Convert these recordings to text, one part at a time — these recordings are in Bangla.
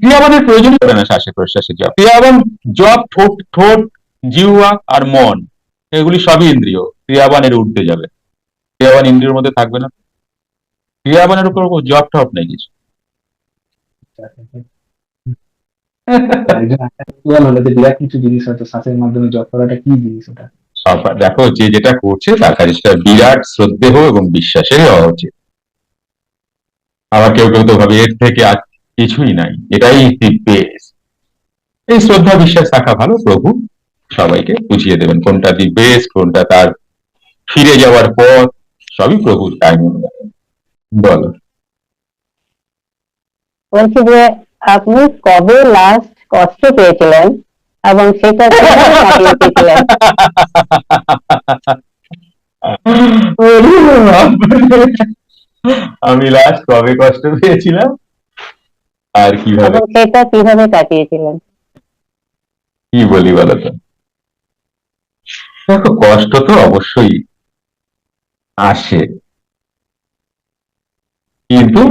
ক্রিয়াবানের প্রয়োজন পড়ে না শ্বাসে প্রশ্বাসে জপ। ক্রিয়াবান জপ ঠোঁট ঠোঁট জিহ্বা আর মন, এগুলি সবই ইন্দ্রিয়, ক্রিয়াবানের ঊর্ধ্বে যাবে। ক্রিয়াবান ইন্দ্রিয়ের মধ্যে থাকবে না। ক্রিয়াবানের উপর জপ টপ নেই কিছু। একজন আত্মীয় হলে যে বিরাট কিছু জিনিস হয়তো শ্বাসের মাধ্যমে জপ করাটা কি জিনিস ওটা? সব দেখো, যে যেটা করছে তার কাছে সেটা বিরাট শ্রদ্ধেহ এবং বিশ্বাসের হওয়া উচিত। আবার কেউ কেউ তো ভাবে এর থেকে আর কিছুই নাই, এটাই বেশ। এই শ্রদ্ধা বিশ্বাস থাকা ভালো। প্রভু সবাইকে বুঝিয়ে দেবেন কোনটা দি বেস্ট, কোনটা তার ফিরে যাওয়ার পথ, সবই প্রভুর টাইম অনুযায়ী। বলো। বলছি যে আপনি কবে লাস্ট কষ্ট পেয়েছিলেন এবং সেটা কিভাবে কাটিয়েছিলেন? আমি লাস্ট কবে কষ্ট পেয়েছিলাম আর কিভাবে, এবং সেটা কিভাবে কাটিয়েছিলেন? কি বলি বলতো। দেখো, কষ্ট তো অবশ্যই আসে, কিন্তু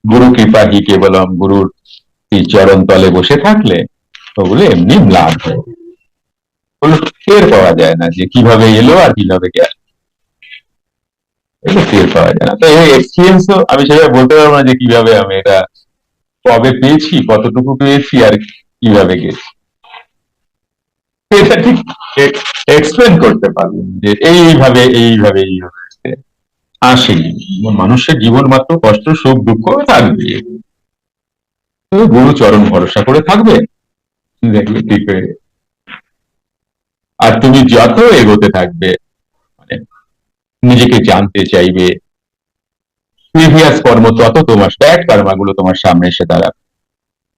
গুরু কৃপা হি কেবলম, গুরুর এই চরণ তলে বসে থাকলে ওগুলো এমনি ম্লান হয়, ওগুলো টের পাওয়া যায় না যে কিভাবে এলো আর কিভাবে গেল, এগুলো টের পাওয়া যায় না। তো এই এক্সপিরিয়েন্সও আমি সেভাবে বলতে পারবো না যে কিভাবে আমি এটা কবে পেয়েছি, কতটুকু পেয়েছি আর কিভাবে গেছি, এটা ঠিক এক্সপ্লেন করতে পারবো না যে এইভাবে এইভাবে এইভাবে আসেনি। মানুষের জীবন মাত্র কষ্ট সুখ দুঃখ থাকবে, গুরু চরণ ভরসা করে থাকবে, দেখবে ঠিক হয়ে যাবে। আর তুমি যত এগোতে থাকবে, মানে নিজেকে জানতে চাইবে, প্রিভিয়াস কর্ম তত তোমার ব্যাড কর্মাগুলো তোমার সামনে এসে দাঁড়াবে,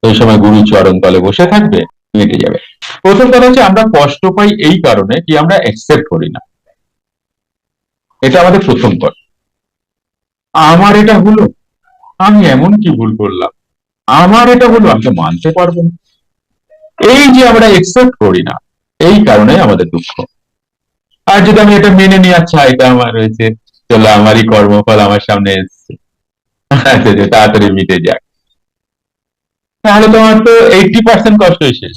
ওই সময় গুরু চরণ তলে বসে থাকবে, মিটে যাবে। প্রথম কথা হচ্ছে আমরা কষ্ট পাই এই কারণে কি আমরা অ্যাকসেপ্ট করি না, এটা আমাদের প্রথম কথা। আমার এটা হলো, আমি এমন কি ভুল করলাম, আমার এটা হলো, আমি তো মানতে পারবো না, এই যে আমরা একসেপ্ট করি না, এই কারণে আমাদের দুঃখ। আর যদি আমি এটা মেনে নিই, আচ্ছা এটা আমার হয়েছে, চলো আমারই কর্মফল আমার সামনে এসছে, আচ্ছা যে তাড়াতাড়ি মিটে যাক, তাহলে তোমার তো 80% কষ্টই শেষ,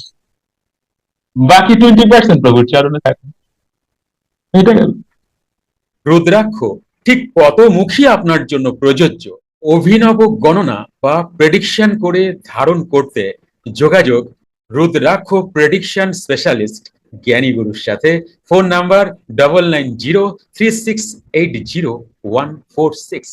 বাকি 20% প্রভুর চরণে থাকে। এটা গেল। রুদ্রাক্ষ ঠিক কত মুখী আপনার জন্য প্রযোজ্য? অভিনব গণনা বা প্রেডিকশন করে ধারণ করতে যোগাযোগ রুদ্রাক্ষ প্রেডিকশন স্পেশালিস্ট জ্ঞানী গুরুর সাথে। Phone number 9903680146।